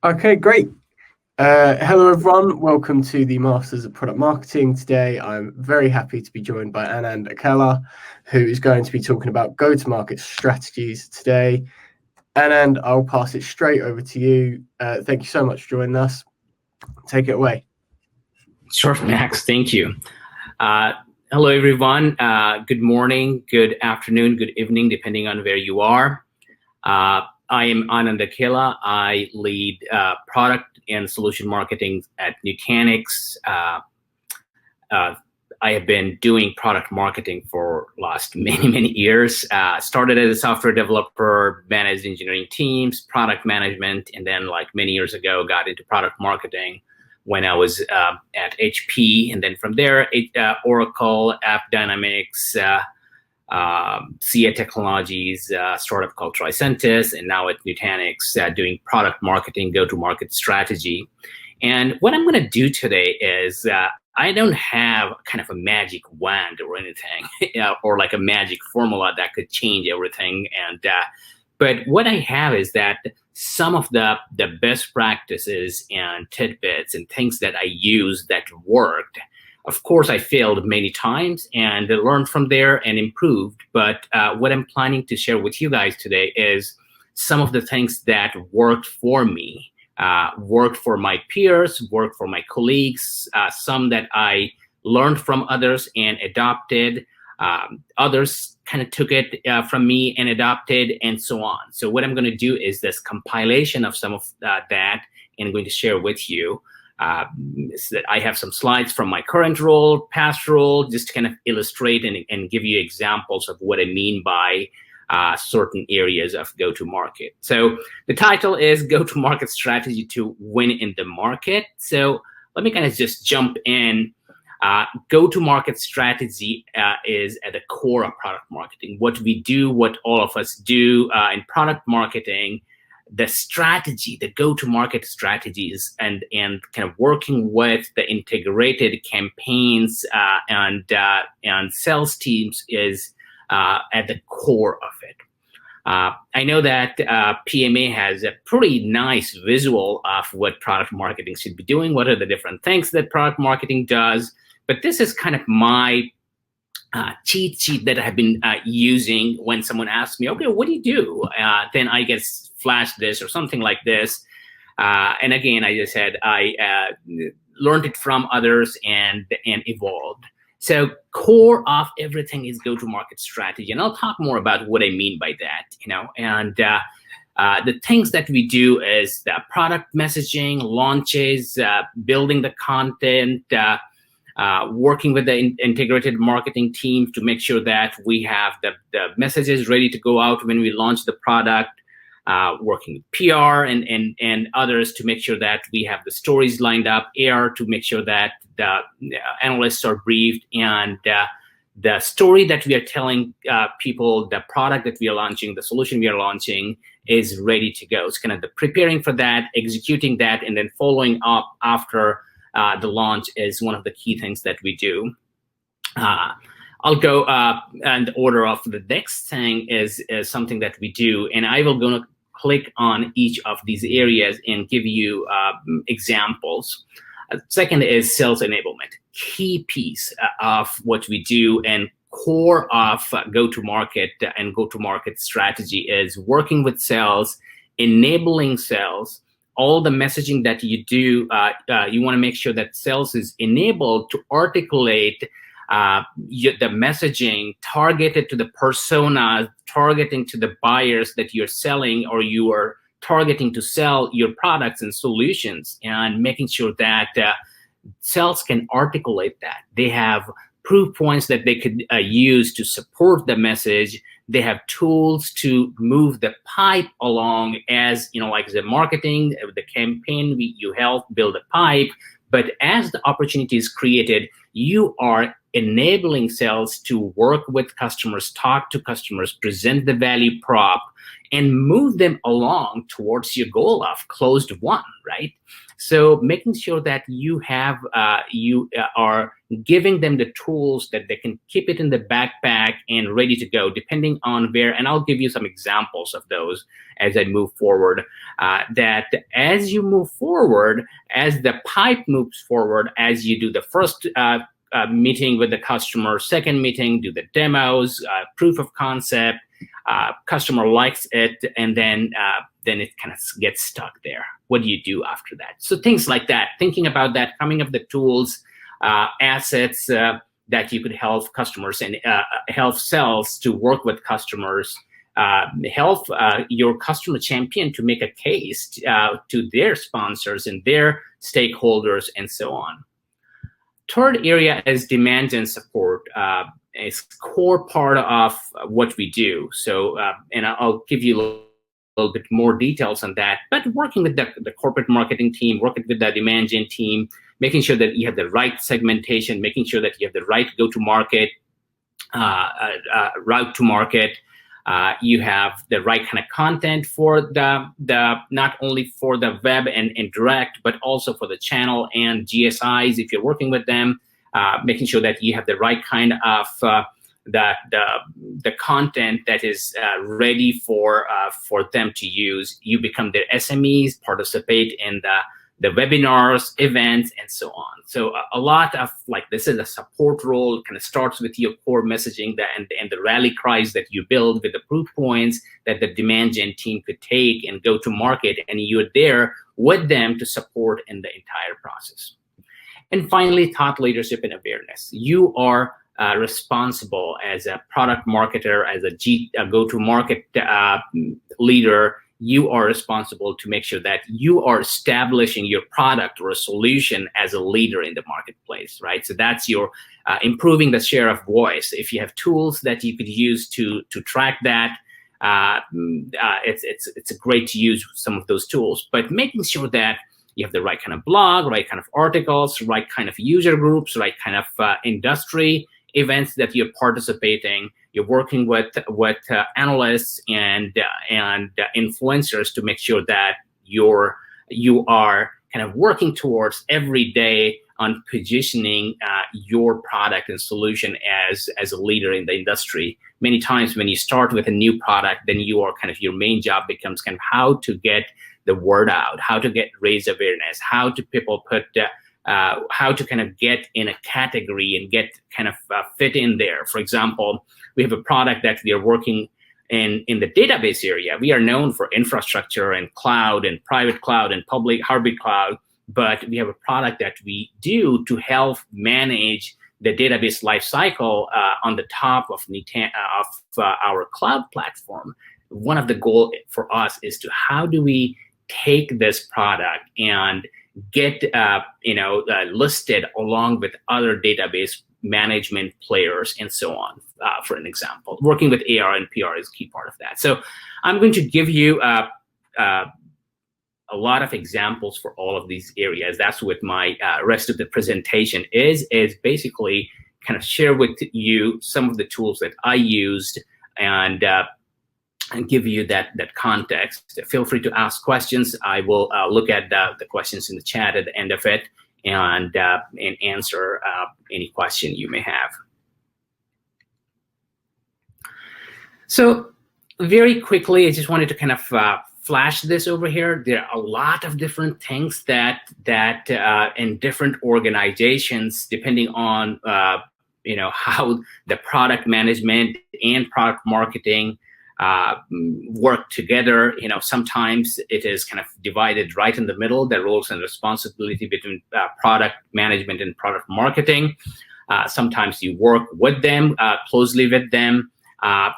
Okay, great. Hello, everyone. Welcome to the Masters of Product Marketing. Today, I'm very happy to be joined by Anand Akella, who is going to be talking about go-to-market strategies today. Anand, I'll pass it straight over to you. Thank you so much for joining us. Take it away. Sure, Max. Thank you. Hello, everyone. Good morning, good afternoon, good evening, depending on where you are. I am Anand Akella. I lead product and solution marketing at Nutanix. I have been doing product marketing for last many years. Started as a software developer, managed engineering teams, product management, and then like many years ago, got into product marketing when I was at HP. And then from there, Oracle, AppDynamics, CA Technologies, startup called Tricentis, and now at Nutanix, doing product marketing, go-to-market strategy. And what I'm going to do today is I don't have kind of a magic wand or anything, or like a magic formula that could change everything. And but what I have is that some of the best practices and tidbits and things that I use that worked. Of course, I failed many times and learned from there and improved. But what I'm planning to share with you guys today is some of the things that worked for me, worked for my peers, worked for my colleagues, some that I learned from others and adopted. Others kind of took it from me and adopted, and so on. So what I'm going to do is this compilation of some of that, and I'm going to share with you. So that I have some slides from my current role, past role, just to kind of illustrate and give you examples of what I mean by certain areas of go-to-market. So the title is Go-to-Market Strategy to Win in the Market. So let me kind of just jump in. Go-to-market strategy is at the core of product marketing. What we do, what all of us do in product marketing, the strategy, the go-to-market strategies, and kind of working with the integrated campaigns and sales teams is at the core of it. I know that PMA has a pretty nice visual of what product marketing should be doing, what are the different things that product marketing does, but this is kind of my cheat sheet that I've been using when someone asks me, okay, what do you do? Then I get flash this or something like this. And again, I just said I learned it from others and evolved. So core of everything is go-to-market strategy. And I'll talk more about what I mean by that, and the things that we do is the product messaging, launches, building the content, working with the integrated marketing team to make sure that we have the messages ready to go out when we launch the product, working with PR and others to make sure that we have the stories lined up, AR to make sure that the analysts are briefed, and the story that we are telling people, the product that we are launching, the solution we are launching is ready to go. It's kind of the preparing for that, executing that, and then following up after the launch is one of the key things that we do. I'll go and the order of the next thing is something that we do, and I will go to click on each of these areas and give you examples. Second is sales enablement, key piece of what we do, and core of go-to-market and go-to-market strategy is working with sales, enabling sales. All the messaging that you do, you want to make sure that sales is enabled to articulate the messaging targeted to the persona, targeting to the buyers that you're selling or you are targeting to sell your products and solutions, and making sure that sales can articulate that. They have proof points that they could use to support the message. They have tools to move the pipe along, as like the marketing, the campaign, you help build a pipe. But as the opportunity is created, you are enabling sales to work with customers, talk to customers, present the value prop, and move them along towards your goal of closed won, right? So making sure that you are giving them the tools that they can keep it in the backpack and ready to go, depending on where. And I'll give you some examples of those as I move forward. That as you move forward, as the pipe moves forward, as you do the first meeting with the customer, second meeting, do the demos, proof of concept, customer likes it, and then it kind of gets stuck there. What do you do after that? So things like that, thinking about that, coming up with the tools, assets that you could help customers and help sales to work with customers, help your customer champion to make a case to their sponsors and their stakeholders and so on. Third area is demand and support. It's core part of what we do. So, and I'll give you a little bit more details on that, but working with the corporate marketing team, working with the demand gen team, making sure that you have the right segmentation, making sure that you have the right go-to-market, route to market, you have the right kind of content for the not only for the web and direct, but also for the channel and GSIs if you're working with them, making sure that you have the right kind of the content that is ready for them to use. You become their SMEs, participate in the webinars, events, and so on. So a lot of this is a support role. It kind of starts with your core messaging and the rally cries that you build with the proof points that the demand gen team could take and go to market, and you're there with them to support in the entire process. And finally, thought leadership and awareness. You are responsible as a product marketer, as a go-to-market leader. You are responsible to make sure that you are establishing your product or a solution as a leader in the marketplace, right? So that's your improving the share of voice. If you have tools that you could use to track that, it's great to use some of those tools. But making sure that you have the right kind of blog, right kind of articles, right kind of user groups, right kind of industry events that you're participating. You're working with analysts and influencers to make sure that you are kind of working towards every day on positioning your product and solution as a leader in the industry. Many times when you start with a new product, then your main job becomes kind of how to get the word out, how to raise awareness, how to how to kind of get in a category and get kind of fit in there. For example, we have a product that we are working in the database area. We are known for infrastructure and cloud and private cloud and public hybrid cloud, but we have a product that we do to help manage the database lifecycle on the top of our cloud platform. One of the goals for us is to how do we take this product and get listed along with other database management players and so on. For an example, working with AR and PR is a key part of that. So I'm going to give you a lot of examples for all of these areas. That's what my rest of the presentation is basically kind of share with you some of the tools that I used and give you that context. Feel free to ask questions. I will look at the questions in the chat at the end of it and answer any question you may have. So very quickly, I just wanted to kind of flash this over here. There are a lot of different things that in different organizations, depending on how the product management and product marketing work together. Sometimes it is kind of divided right in the middle, the roles and responsibility between product management and product marketing. Sometimes you work with them, closely with them,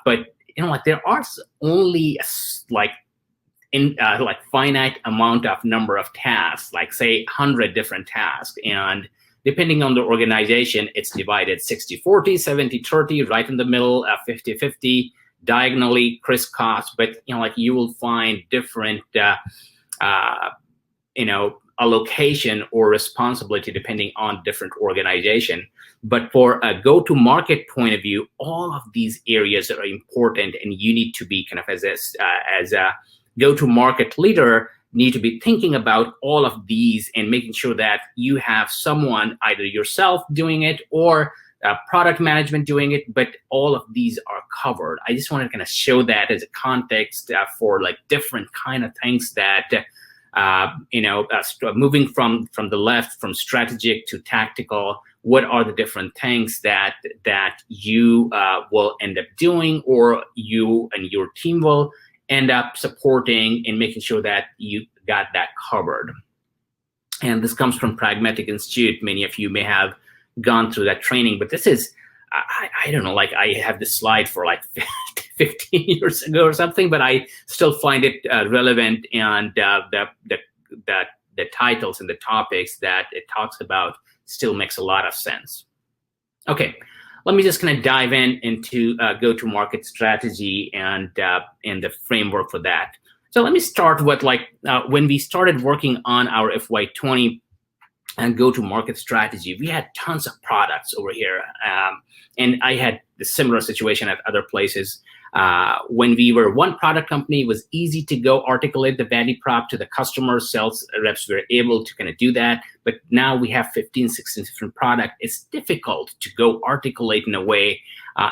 but there are only finite amount of number of tasks, like say 100 different tasks, and depending on the organization, it's divided 60-40, 70-30, right in the middle, 50-50. Diagonally crisscross, but you will find different allocation or responsibility depending on different organization. But for a go-to-market point of view, all of these areas are important, and you need to be kind of as a go-to-market leader, need to be thinking about all of these and making sure that you have someone, either yourself doing it or product management doing it, but all of these are covered. I just want to kind of show that as a context for like different kind of things that moving from the left, from strategic to tactical. What are the different things that you will end up doing, or you and your team will end up supporting and making sure that you got that covered. And this comes from Pragmatic Institute. Many of you may have gone through that training, but this is, I don't know, like I have this slide for like 15 years ago or something, but I still find it relevant, and the titles and the topics that it talks about still makes a lot of sense. Okay, let me just kind of dive into go-to-market strategy and the framework for that. So let me start with when we started working on our FY20 and go-to-market strategy, we had tons of products over here. And I had a similar situation at other places. When we were one product company, it was easy to go articulate the value prop to the customer. Sales reps were able to kind of do that. But now we have 15, 16 different products. It's difficult to go articulate in a way.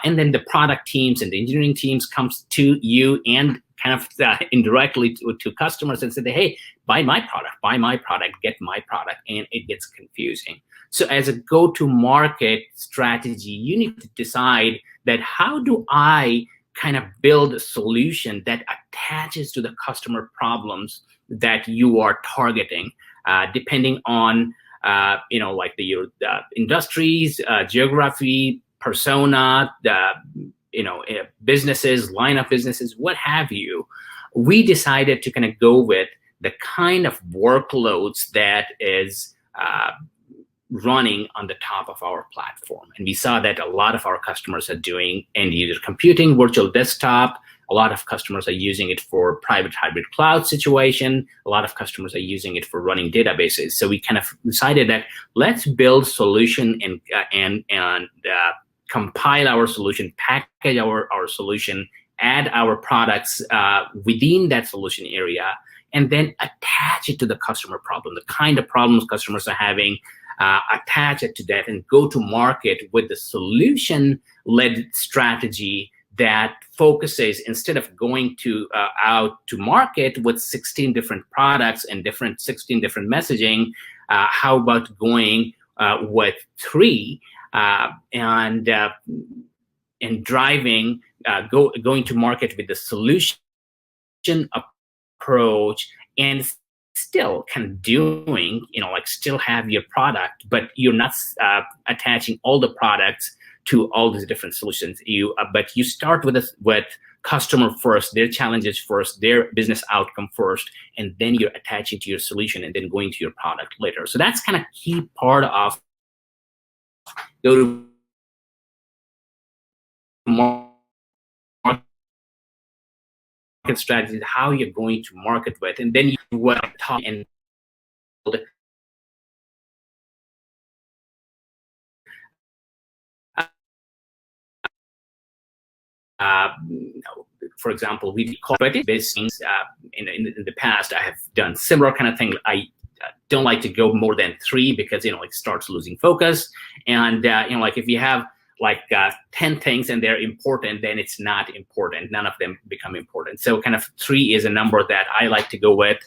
And then the product teams and the engineering teams comes to you and kind of indirectly to customers and say, hey, buy my product, get my product, and it gets confusing. So as a go-to-market strategy, you need to decide that how do I kind of build a solution that attaches to the customer problems that you are targeting, depending on, like your industries, geography, persona, businesses, line of businesses, what have you. We decided to kind of go with the kind of workloads that is running on the top of our platform. And we saw that a lot of our customers are doing end user computing, virtual desktop. A lot of customers are using it for private hybrid cloud situation. A lot of customers are using it for running databases. So we kind of decided that let's build solution and compile our solution, package our solution, add our products within that solution area, and then attach it to the customer problem, the kind of problems customers are having, attach it to that, and go to market with the solution-led strategy that focuses, instead of going to out to market with 16 different products and 16 different messaging, how about going with 3 and driving, going to market with the solution approach, and still kind of doing, still have your product, but you're not attaching all the products to all these different solutions. But you start with customer first, their challenges first, their business outcome first, and then you're attaching to your solution and then going to your product later. So that's kind of key part of go-to-market strategy, how you're going to market with, and then you will talk and for example, we call it business. In the past, I have done similar kind of thing. I don't like to go more than 3 because it starts losing focus. And if you have 10 things and they're important, then it's not important. None of them become important. So kind of 3 is a number that I like to go with,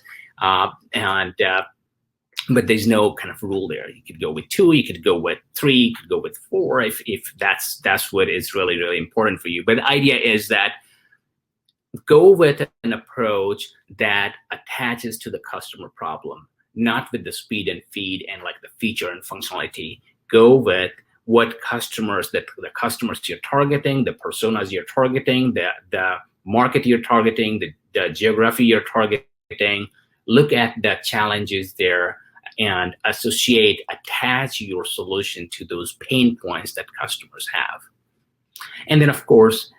but there's no kind of rule there. You could go with 2, you could go with 3, you could go with 4 if that's what is really, really important for you. But the idea is that go with an approach that attaches to the customer problem, not with the speed and feed and the feature and functionality. Go with what customers, the customers you're targeting, the personas you're targeting, the market you're targeting, the geography you're targeting. Look at the challenges there and attach your solution to those pain points that customers have. And then, of course,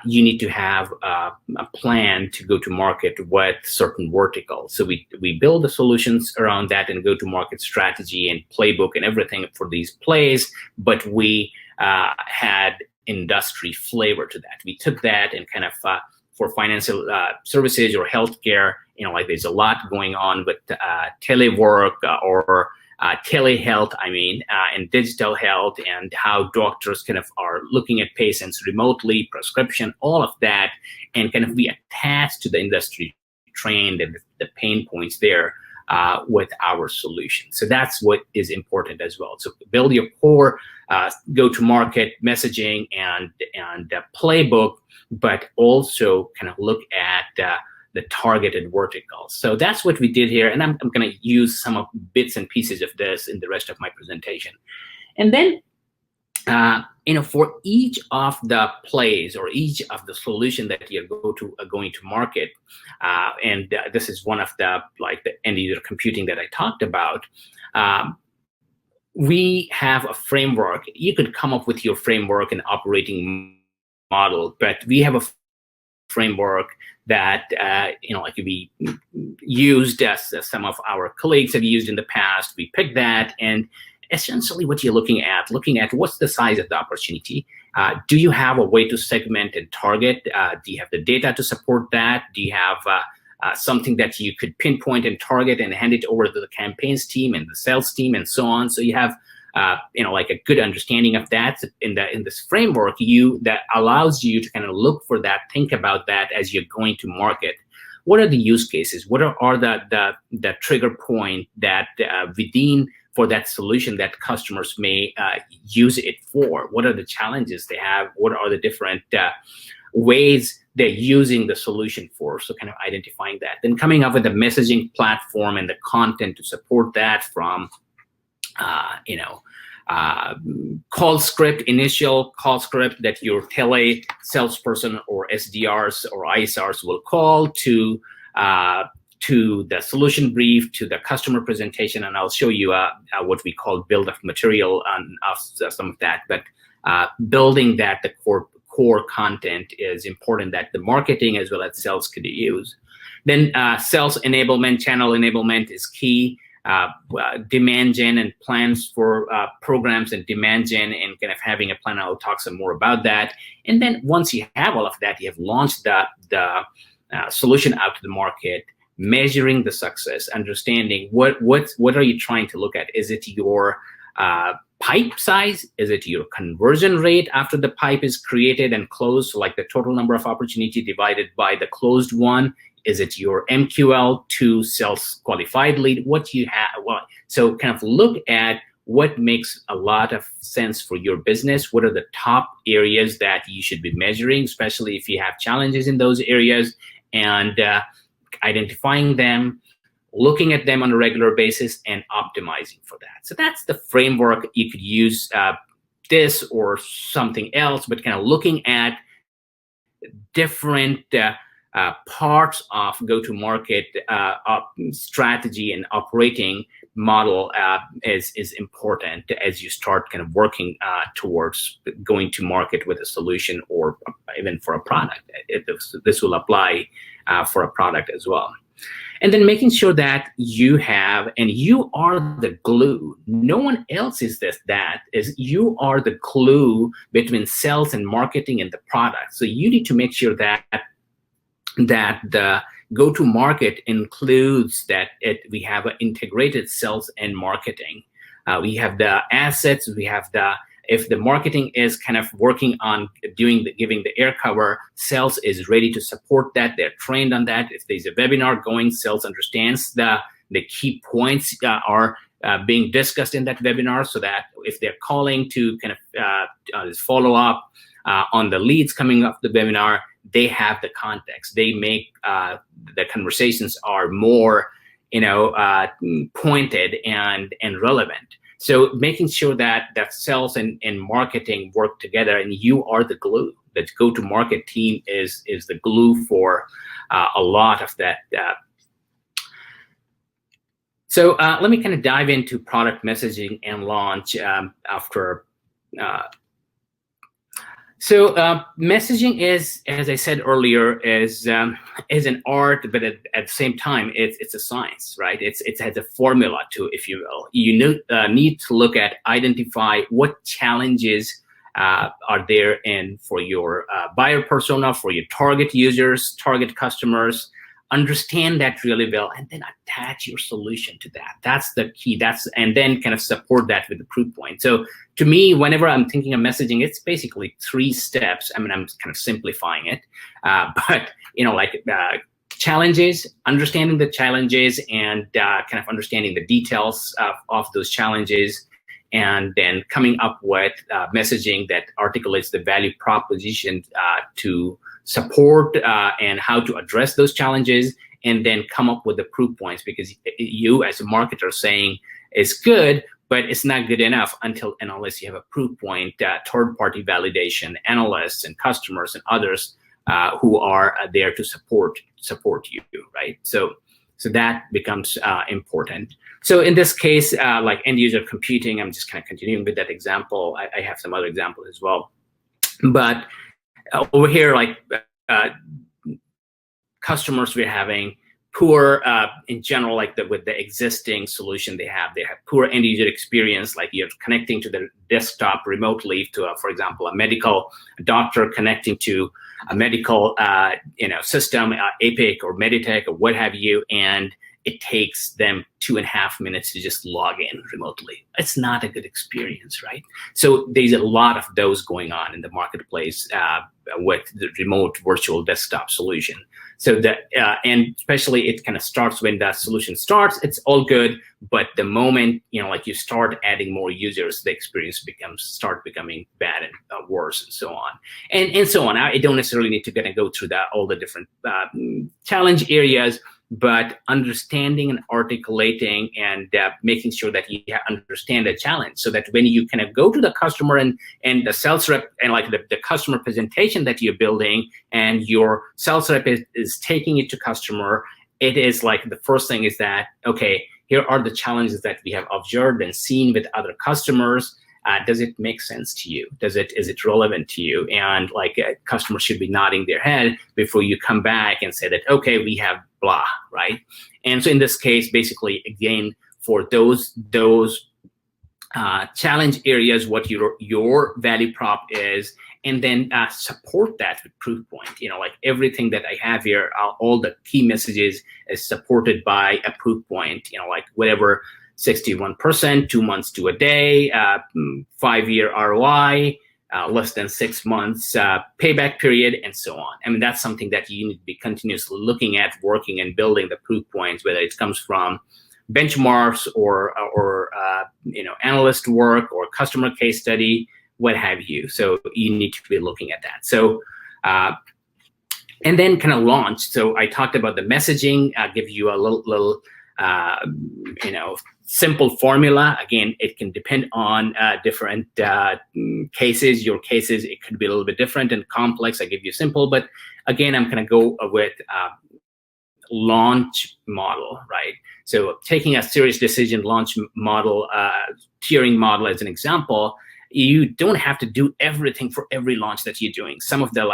you need to have a plan to go to market with certain verticals. So we build the solutions around that and go to market strategy and playbook and everything for these plays, but we had industry flavor to that. We took that and kind of for financial services or healthcare, like there's a lot going on with telework or telehealth, and digital health, and how doctors kind of are looking at patients remotely, prescription, all of that, and kind of we attach to the industry trend and the pain points there with our solution. So that's what is important as well. So build your core go-to-market messaging and playbook, but also kind of look at the targeted verticals. So that's what we did here. And I'm going to use some of bits and pieces of this in the rest of my presentation. And then, for each of the plays or each of the solution that you're going to market, and this is one of the end user computing that I talked about, we have a framework. You could come up with your framework and operating model, but we have a framework that we used as some of our colleagues have used in the past. We picked that, and essentially what you're looking at what's the size of the opportunity. Do you have a way to segment and target? Do you have the data to support that? Do you have something that you could pinpoint and target and hand it over to the campaigns team and the sales team and so on? So you have a good understanding of that in this framework that allows you to kind of look for that, think about that as you're going to market. What are the use cases? What are the trigger point that within for that solution that customers may use it for? What are the challenges they have? What are the different ways they're using the solution for? So kind of identifying that, then coming up with a messaging platform and the content to support that, from initial call script that your tele salesperson or SDRs or ISRs will call to the solution brief, to the customer presentation, and I'll show you what we call build of material of some of that. But building that, the core content is important that the marketing as well as sales could use. Then sales enablement, channel enablement is key. Demand gen and plans for programs and demand gen, and kind of having a plan. I'll talk some more about that. And then once you have all of that, you have launched the solution out to the market, measuring the success, understanding what are you trying to look at? Is it your pipe size? Is it your conversion rate after the pipe is created and closed? So like the total number of opportunity divided by the closed one. Is it your MQL to sales qualified lead? What do you have? So kind of look at what makes a lot of sense for your business. What are the top areas that you should be measuring, especially if you have challenges in those areas, and identifying them, looking at them on a regular basis, and optimizing for that. So that's the framework. You could use this or something else, but kind of looking at different parts of go-to-market strategy and operating model is important as you start kind of working towards going to market with a solution, or even for a product. This will apply for a product as well. And then making sure that you have, and you are the glue. No one else is you are the glue between sales and marketing and the product. So you need to make sure that the go-to-market includes that we have an integrated sales and marketing. We have the assets. We have if the marketing is kind of working on giving the air cover, sales is ready to support that. They're trained on that. If there's a webinar going, sales understands the key points are being discussed in that webinar, so that if they're calling to kind of follow up on the leads coming up the webinar, they have the context. They make the conversations are more, pointed and relevant. So making sure that sales and marketing work together, and you are the glue. The go-to-market team is the glue for a lot of that. So let me kind of dive into product messaging and launch after. So messaging is, as I said earlier, is an art, but at the same time, it's a science, right? It has a formula to, if you will. You need to look at, identify what challenges are there for your buyer persona, for your target users, target customers. Understand that really well, and then attach your solution to that. That's the key. And then kind of support that with the proof point. So to me, whenever I'm thinking of messaging, it's basically 3 steps. I mean, I'm kind of simplifying it, but challenges, understanding the challenges, and kind of understanding the details of those challenges, and then coming up with messaging that articulates the value proposition to support and how to address those challenges, and then come up with the proof points, because you as a marketer saying it's good, but it's not good enough unless you have a proof point, third-party validation, analysts and customers and others who are there to support you, right? So that becomes important. So in this case, like end user computing, I'm just kind of continuing with that example. I have some other examples as well, but over here, like customers, we're having poor, in general, like with the existing solution they have poor end user experience. Like you're connecting to the desktop remotely to, for example, a medical doctor connecting to a medical, system, Epic or Meditech or what have you, and it takes them 2.5 minutes to just log in remotely. It's not a good experience, right? So there's a lot of those going on in the marketplace with the remote virtual desktop solution. So that, and especially it kind of starts when that solution starts, it's all good. But the moment, like you start adding more users, the experience start becoming bad and worse and so on. And so on. I don't necessarily need to kind of go through all the different challenge areas, but understanding and articulating and making sure that you understand the challenge, so that when you kind of go to the customer and the sales rep and like the customer presentation that you're building, and your sales rep is taking it to customer, it is like the first thing is that, okay, here are the challenges that we have observed and seen with other customers. Does it make sense to you? Is it relevant to you? And like a customer should be nodding their head before you come back and say that, okay, we have blah, right? And so in this case, basically, again, for those challenge areas, what your value prop is, and then support that with proof point. Like everything that I have here, all the key messages is supported by a proof point. Like whatever. 61%, 2 months to a day, 5-year ROI, less than 6 months payback period, and so on. I mean, that's something that you need to be continuously looking at, working and building the proof points, whether it comes from benchmarks or analyst work or customer case study, what have you. So you need to be looking at that. So, and then kind of launch. So I talked about the messaging. I'll give you a little simple formula. Again, it can depend on different cases. Your cases, it could be a little bit different and complex. I give you simple, but again, I'm going to go with launch model, right? So taking a serious decision launch model, tiering model as an example, you don't have to do everything for every launch that you're doing. Some of the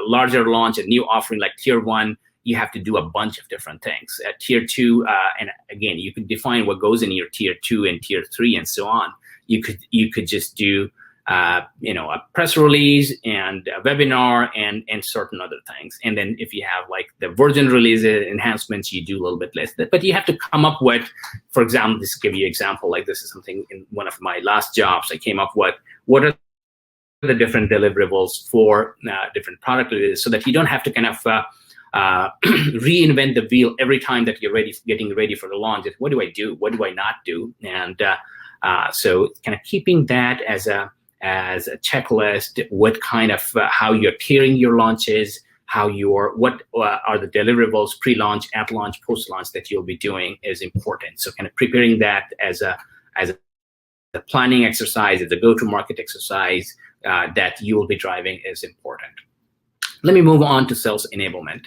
larger launch, a new offering like tier 1, you have to do a bunch of different things. At tier 2, and again, you can define what goes in your tier 2 and tier 3 and so on. You could just do a press release and a webinar and certain other things. And then if you have like the version releases, enhancements, you do a little bit less. But you have to come up with, for example, this give you an example, like this is something in one of my last jobs. I came up with what are the different deliverables for different product releases, so that you don't have to kind of reinvent the wheel every time that you're getting ready for the launch. What do I do? What do I not do? And so kind of keeping that as a checklist, what kind of how you're tiering your launches, what are the deliverables pre-launch, at launch, post-launch that you'll be doing is important. So kind of preparing that as a planning exercise, as a go-to-market exercise that you will be driving is important. Let me move on to sales enablement.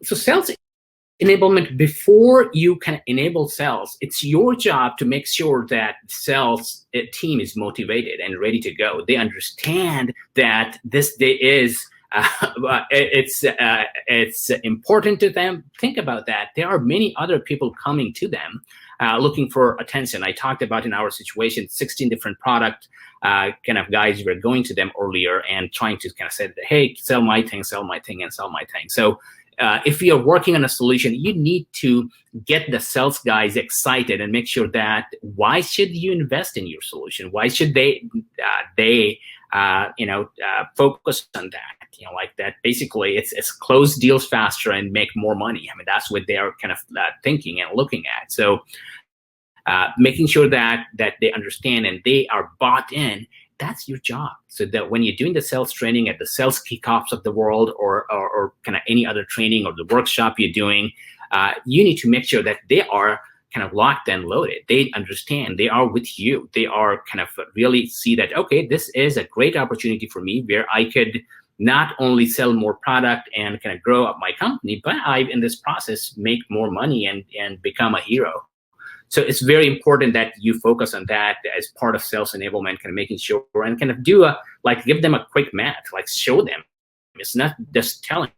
So sales enablement, before you can enable sales, it's your job to make sure that sales team is motivated and ready to go. They understand that this day is it's important to them. Think about that. There are many other people coming to them looking for attention. I talked about in our situation 16 different product kind of guys were going to them earlier and trying to kind of say, hey, sell my thing, and sell my thing. So if you're working on a solution, you need to get the sales guys excited and make sure that why should you invest in your solution? Why should they focus on that? Like that. Basically, it's close deals faster and make more money. I mean, that's what they are kind of thinking and looking at. So making sure that they understand and they are bought in. That's your job. So that when you're doing the sales training at the sales kickoffs of the world or kind of any other training or the workshop you're doing, you need to make sure that they are kind of locked and loaded. They understand, they are with you. They are kind of really see that, okay, this is a great opportunity for me where I could not only sell more product and kind of grow up my company, but I, in this process, make more money and become a hero. So it's very important that you focus on that as part of sales enablement, kind of making sure and kind of give them a quick math, like show them. It's not just telling,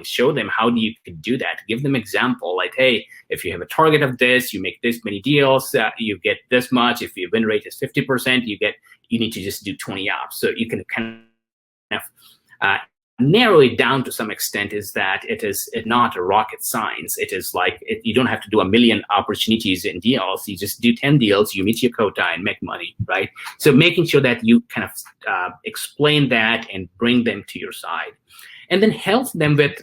show them how you can do that. Give them example, like, hey, if you have a target of this, you make this many deals, you get this much. If your win rate is 50%, you need to just do 20 ops. So you can kind of narrow it down to some extent, is that it's not a rocket science. It is like you don't have to do a million opportunities in deals. You just do 10 deals, you meet your quota and make money, right? So making sure that you kind of explain that and bring them to your side, and then help them with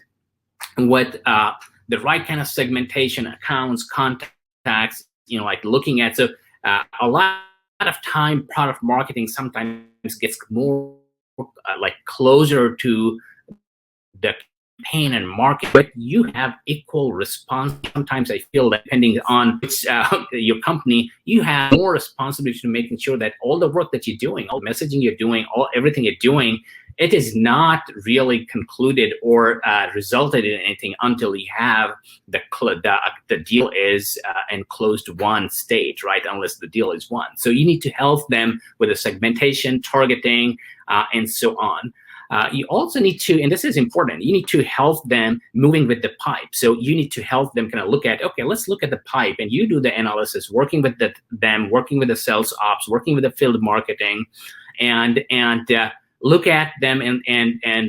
the right kind of segmentation, accounts, contacts, like looking at. So a lot of time, product marketing sometimes gets more like closer to the campaign and market, but you have equal response. Sometimes I feel that depending on which, your company, you have more responsibility to making sure that all the work that you're doing, all the messaging you're doing, everything you're doing, it is not really concluded or resulted in anything until you have the deal is in closed won stage, right? Unless the deal is won. So you need to help them with the segmentation, targeting, and so on. You also need to, and this is important, you need to help them moving with the pipe. So you need to help them kind of look at, okay, let's look at the pipe, and you do the analysis, working with them, working with the sales ops, working with the field marketing, and look at them and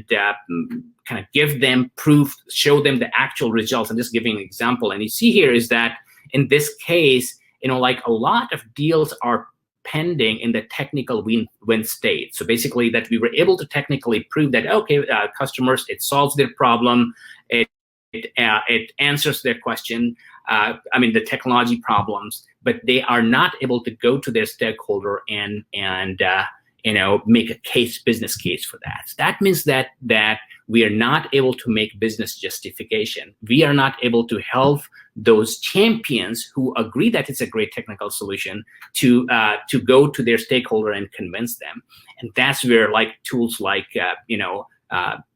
kind of give them proof, show them the actual results. I'm just giving an example. And you see here is that in this case, like a lot of deals are pending in the technical win state. So basically that we were able to technically prove that, okay, customers, it solves their problem, it answers their question, the technology problems, but they are not able to go to their stakeholder and make a business case for that. So that means that we are not able to make business justification. We are not able to help those champions who agree that it's a great technical solution to go to their stakeholder and convince them. And that's where tools like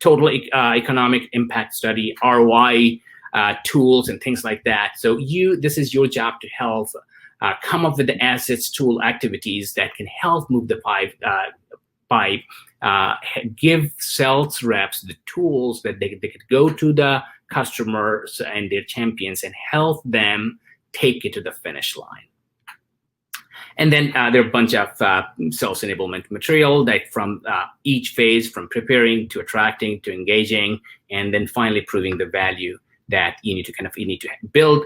total economic impact study, ROI tools, and things like that. So this is your job to help come up with the assets, tool, activities that can help move the pipe, give sales reps the tools that they could go to the customers and their champions and help them take it to the finish line. And then there are a bunch of sales enablement material that from each phase, from preparing to attracting to engaging, and then finally proving the value that you need to build,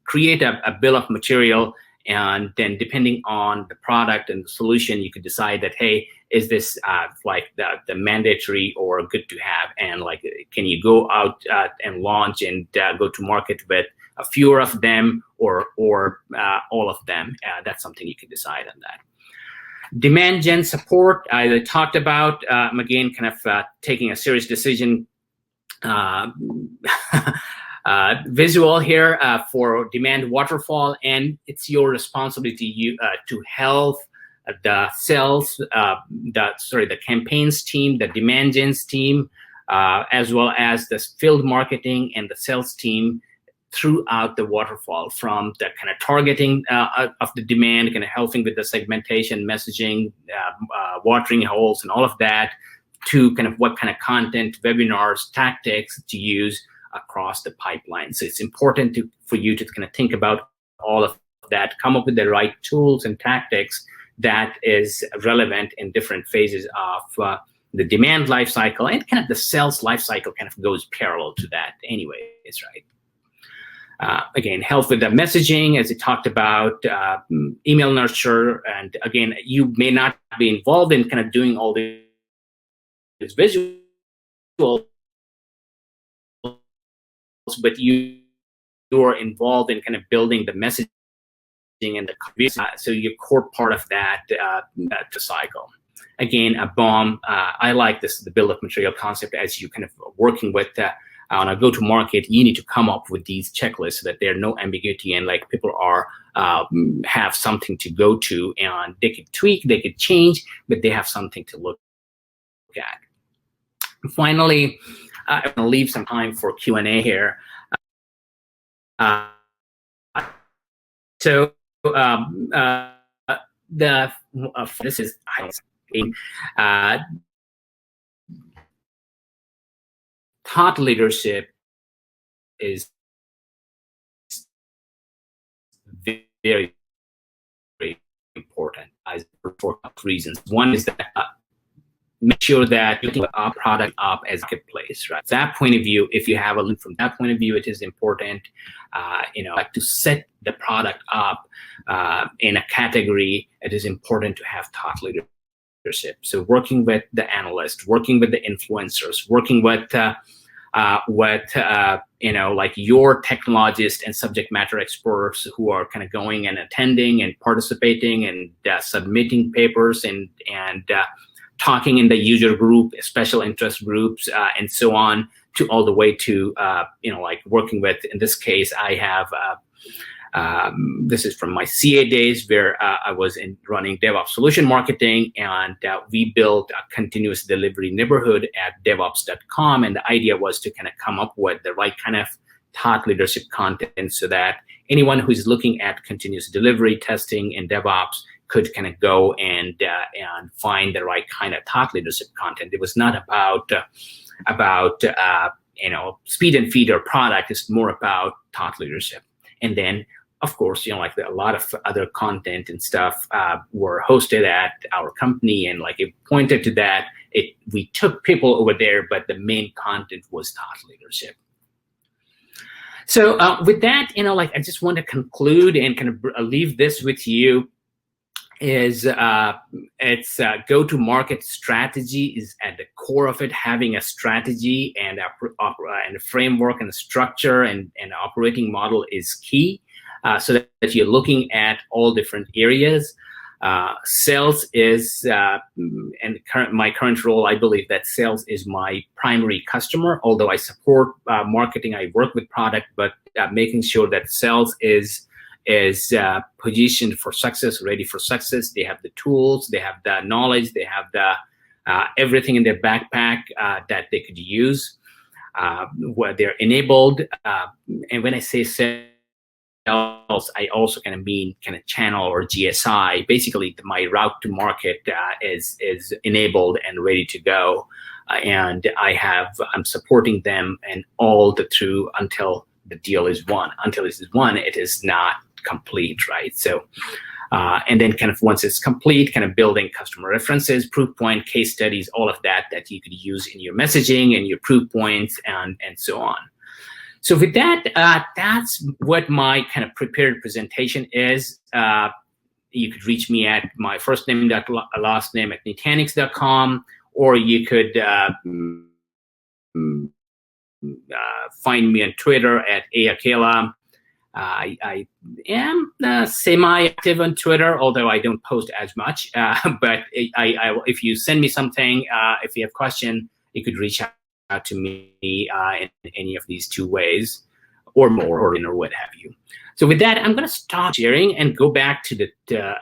create a bill of material. And then depending on the product and the solution, you could decide that, hey, is this the mandatory or good to have? And can you go out and launch and go to market with a few of them or all of them? That's something you can decide on that. Demand gen support, I talked about, again, taking a serious decision. Visual here for demand waterfall, and it's your responsibility to help the sales, the campaigns team, the demand gens team, as well as the field marketing and the sales team throughout the waterfall, from the kind of targeting of the demand, kind of helping with the segmentation, messaging, watering holes, and all of that, to kind of what kind of content, webinars, tactics to use across the pipeline. So it's important for you to kind of think about all of that, come up with the right tools and tactics that is relevant in different phases of the demand life cycle, and kind of the sales life cycle kind of goes parallel to that anyways, right? Again, help with the messaging, as we talked about, email nurture, and again, you may not be involved in kind of doing all these visual, but you are involved in kind of building the messaging and the so you're core part of that cycle. Again, a BOM. I like this, the bill of material concept. As you kind of working with on a go-to-market, you need to come up with these checklists so that there's no ambiguity, and like people are have something to go to, and they could tweak, they could change, but they have something to look at. Finally, I'm going to leave some time for Q&A here. This is thought leadership is very, very important for reasons. One is that make sure that you put our product up as a marketplace, right? That point of view, if you have a loop from that point of view, it is important, like to set the product up in a category. It is important to have thought leadership. So working with the analysts, working with the influencers, working with like your technologists and subject matter experts who are kind of going and attending and participating and submitting papers and talking in the user group, special interest groups, and so on, to all the way to, like working with, in this case, I have, this is from my CA days where I was running DevOps solution marketing, and we built a continuous delivery neighborhood at devops.com. And the idea was to kind of come up with the right kind of thought leadership content so that anyone who's looking at continuous delivery testing in DevOps could kind of go and find the right kind of thought leadership content. It was not about speed and feed or product. It's more about thought leadership. And then, of course, like a lot of other content and stuff were hosted at our company, and like it pointed to that. We took people over there, but the main content was thought leadership. So with that, like I just want to conclude and kind of leave this with you. Is it's go-to-market strategy is at the core of it. Having a strategy and a framework and a structure and an operating model is key, so that you're looking at all different areas. Sales is, and my current role, I believe that sales is my primary customer. Although I support marketing, I work with product, but making sure that sales is positioned for success, ready for success. They have the tools, they have the knowledge, they have the everything in their backpack that they could use, where they're enabled. And when I say sales, I also kind of mean kind of channel or GSI. Basically, my route to market is enabled and ready to go, and I'm supporting them and all the through until the deal is won. Until it is won, it is not complete, right? So, and then kind of once it's complete, kind of building customer references, proof point, case studies, all of that you could use in your messaging and your proof points and so on. So with that, that's what my kind of prepared presentation is. You could reach me at my first name, last name at Nutanix.com, or you could find me on Twitter at Akela. I am semi-active on Twitter, although I don't post as much. But if you send me something, if you have a question, you could reach out to me in any of these two ways, or more, or what have you. So with that, I'm going to stop sharing and go back to the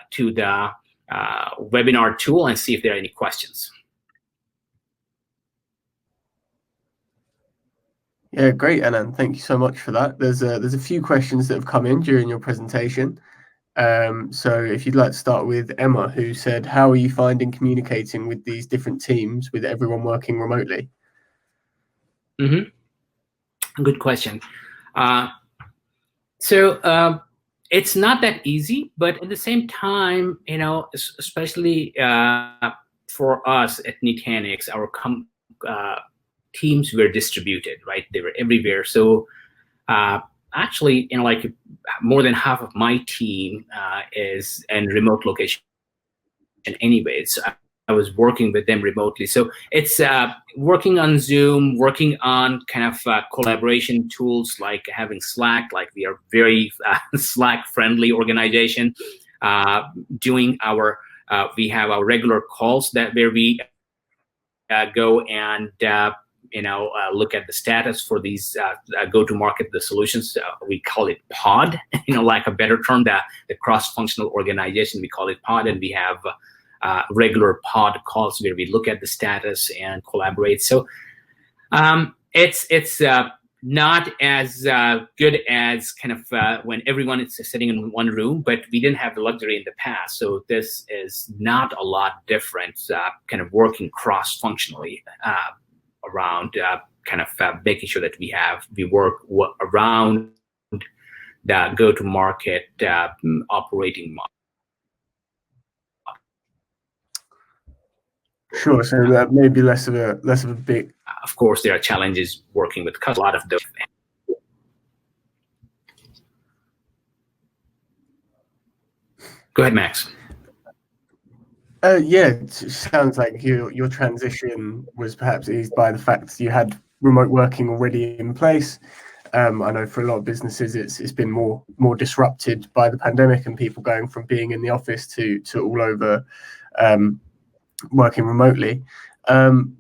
webinar tool and see if there are any questions. Yeah, great, Anand. Thank you so much for that. There's a few questions that have come in during your presentation. So if you'd like to start with Emma, who said, how are you finding communicating with these different teams with everyone working remotely? Good question. So it's not that easy, but at the same time, especially for us at Nutanix, our teams were distributed, right? They were everywhere. So actually, like more than half of my team is in remote location anyways. So I was working with them remotely. So it's working on Zoom, working on kind of collaboration tools like having Slack, like we are very Slack-friendly organization. Doing our, we have our regular calls where we go and look at the status for these go-to-market the solutions. We call it pod, like a better term, the cross-functional organization, we call it pod, and we have regular pod calls where we look at the status and collaborate. So it's not as good as kind of when everyone is sitting in one room, but we didn't have the luxury in the past. So this is not a lot different, kind of working cross-functionally around kind of making sure that we work around the go-to-market operating model. Sure. So that may be less of a big. Of course, there are challenges working with a lot of those. Go ahead, Max. Yeah, it sounds like your transition was perhaps eased by the fact that you had remote working already in place. I know for a lot of businesses, it's been more disrupted by the pandemic and people going from being in the office to all over working remotely.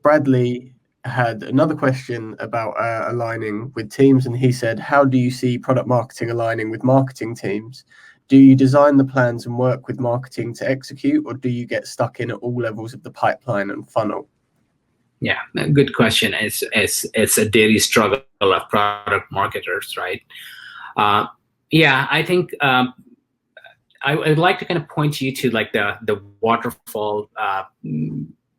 Bradley had another question about aligning with teams, and he said, how do you see product marketing aligning with marketing teams? Do you design the plans and work with marketing to execute, or do you get stuck in at all levels of the pipeline and funnel? Yeah, good question. It's a daily struggle of product marketers, right? Yeah, I think I'd like to kind of point you to like the waterfall,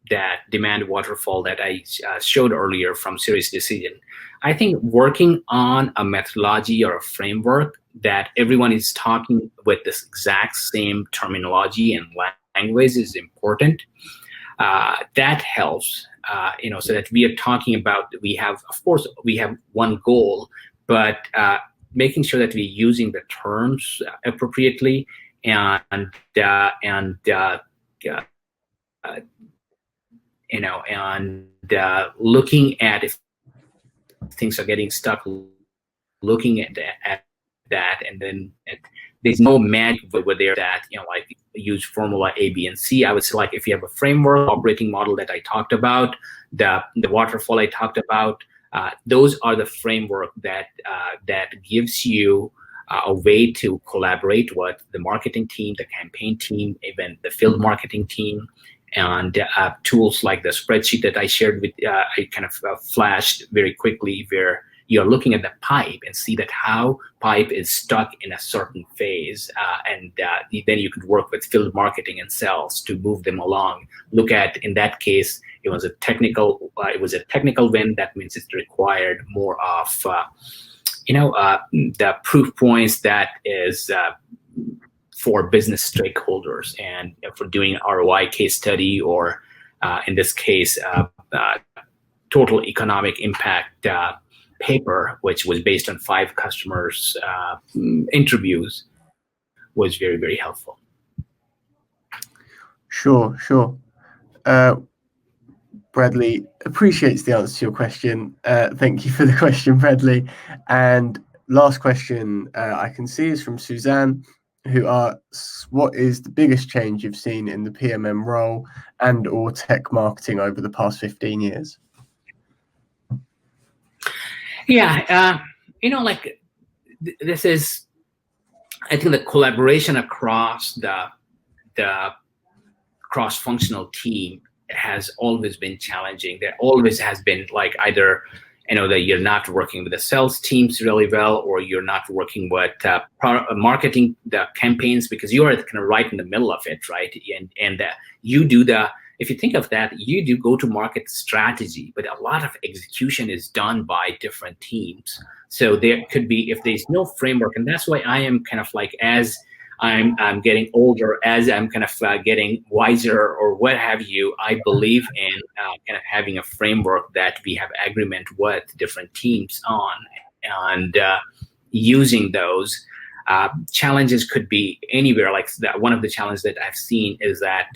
that demand waterfall that I showed earlier from SiriusDecision. I think working on a methodology or a framework that everyone is talking with this exact same terminology and language is important. That helps, so that we are talking about, we have one goal, but making sure that we're using the terms appropriately and looking at if things are getting stuck, looking at that, and then there's no magic where there that like use formula A, B, and C. I would say like if you have a framework operating model that I talked about, the waterfall I talked about, those are the framework that gives you a way to collaborate with the marketing team, the campaign team, even the field marketing team, and tools like the spreadsheet that I shared with, I kind of flashed very quickly, where you're looking at the pipe and see that how pipe is stuck in a certain phase, and then you could work with field marketing and sales to move them along. Look at, in that case, it was a technical win. That means it required more of the proof points that is for business stakeholders and for doing ROI case study, or in this case, total economic impact paper, which was based on 5 customers' interviews, was very, very helpful. Sure. Bradley appreciates the answer to your question. Thank you for the question, Bradley. And last question I can see is from Suzanne, who asks, what is the biggest change you've seen in the PMM role and or tech marketing over the past 15 years? Yeah, this is, I think the collaboration across the cross-functional team has always been challenging. There always has been like either that you're not working with the sales teams really well, or you're not working with marketing the campaigns, because you are kind of right in the middle of it, right? And you do if you think of that, you do go-to-market strategy, but a lot of execution is done by different teams. So there could be, if there's no framework, and that's why I am kind of like, as I'm getting older, as I'm kind of getting wiser or what have you, I believe in kind of having a framework that we have agreement with different teams on, and using those. Challenges could be anywhere. Like one of the challenges that I've seen is that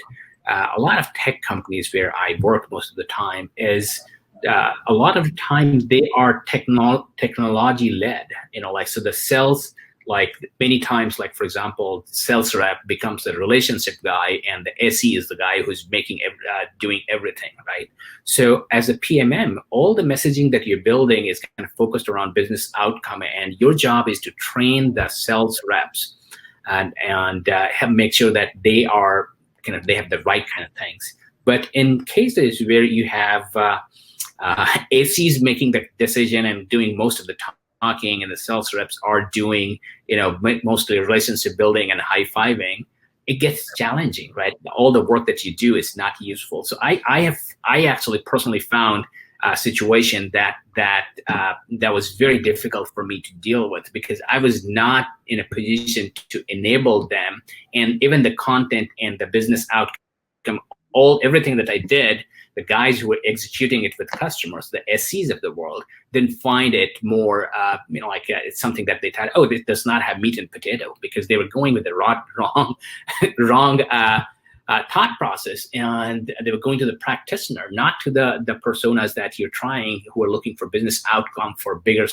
a lot of tech companies where I work most of the time is a lot of the time they are technology led, like, so the sales, like many times, like for example, sales rep becomes the relationship guy and the SE is the guy who's doing everything, right? So as a PMM, all the messaging that you're building is kind of focused around business outcome, and your job is to train the sales reps and make sure that they have the right kind of things. But in cases where you have ACs making the decision and doing most of the talking, and the sales reps are doing, mostly relationship building and high-fiving, it gets challenging, right? All the work that you do is not useful. So I actually personally found a situation that was very difficult for me to deal with, because I was not in a position to enable them, and even the content and the business outcome, everything that I did, the guys who were executing it with customers, the SCs of the world, didn't find it more, it's something that they thought, oh, this does not have meat and potato, because they were going with the wrong thought process, and they were going to the practitioner, not to the personas that you're trying, who are looking for business outcome for bigger.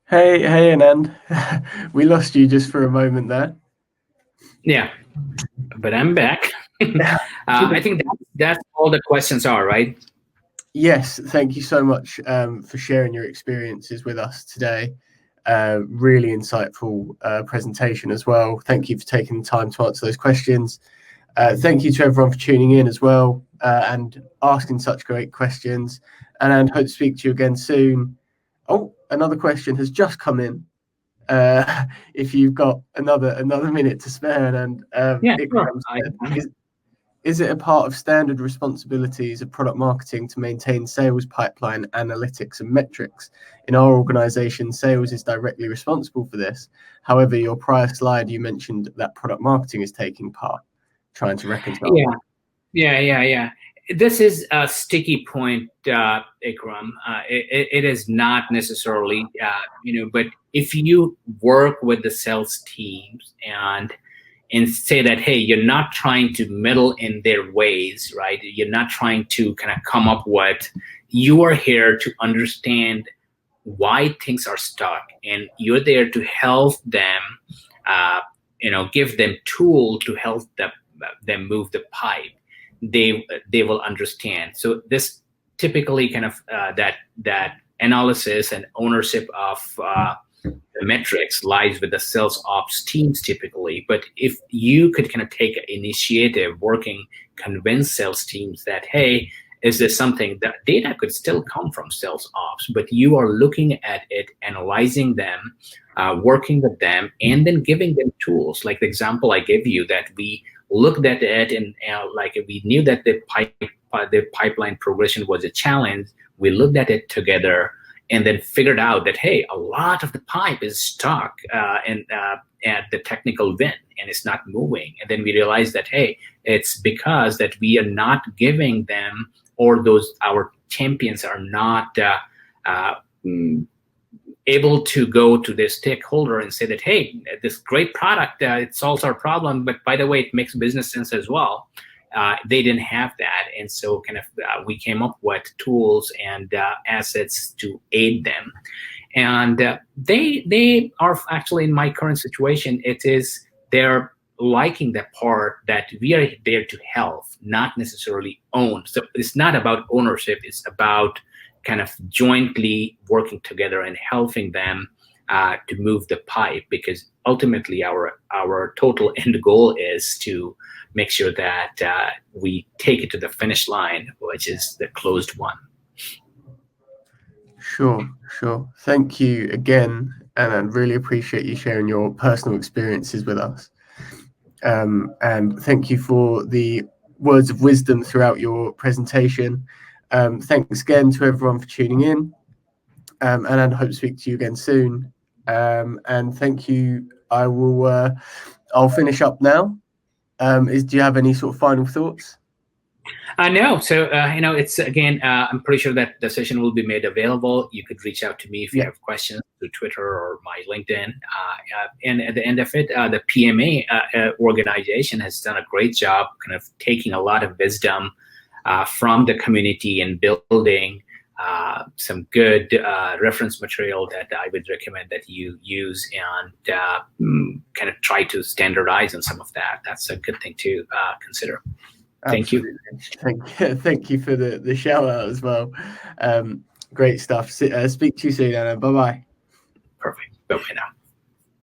Hey, Anand. We lost you just for a moment there. Yeah, but I'm back. I think that's all the questions are, right? Yes, thank you so much for sharing your experiences with us today. Really insightful presentation as well. Thank you for taking the time to answer those questions. Thank you to everyone for tuning in as well and asking such great questions. And hope to speak to you again soon. Oh, another question has just come in. If you've got another minute to spare, and yeah, sure. Is it a part of standard responsibilities of product marketing to maintain sales pipeline analytics and metrics? In our organization, sales is directly responsible for this. However, your prior slide, you mentioned that product marketing is taking part, trying to reconcile. Yeah. This is a sticky point, Ikram. It is not necessarily, but if you work with the sales teams and say that, hey, you're not trying to meddle in their ways, right? You're not trying to kind of come up with, you are here to understand why things are stuck, and you're there to help them, give them tool to help them move the pipe. They will understand. So this typically kind of that analysis and ownership of the metrics lies with the sales ops teams typically. But if you could kind of take initiative, convince sales teams that, hey, is this something that data could still come from sales ops, but you are looking at it, analyzing them, working with them, and then giving them tools. Like the example I gave you, that we looked at it and like we knew that the pipeline progression was a challenge. We looked at it together, and then figured out that, hey, a lot of the pipe is stuck at the technical vent and it's not moving. And then we realized that, hey, it's because that we are not giving them, or our champions are not able to go to their stakeholder and say that, hey, this great product, it solves our problem, but by the way, it makes business sense as well. They didn't have that, and so kind of we came up with tools and assets to aid them. And they are actually, in my current situation, they're liking the part that we are there to help, not necessarily own. So it's not about ownership, it's about kind of jointly working together and helping them to move the pipe, because ultimately our total end goal is to make sure that we take it to the finish line, which is the closed one. Sure. Thank you again, and I really appreciate you sharing your personal experiences with us. And thank you for the words of wisdom throughout your presentation. Thanks again to everyone for tuning in, and I hope to speak to you again soon. And thank you. I'll finish up now. Do you have any sort of final thoughts? No. So, it's again, I'm pretty sure that the session will be made available. You could reach out to me if you have questions through Twitter or my LinkedIn. And at the end of it, the PMA organization has done a great job kind of taking a lot of wisdom from the community and building some good reference material that I would recommend that you use and kind of try to standardize on some of that. That's a good thing to consider. Thank you. Thank you for the shout out as well. Great stuff. Speak to you soon, Anna. Bye-bye. Perfect. Bye-bye now.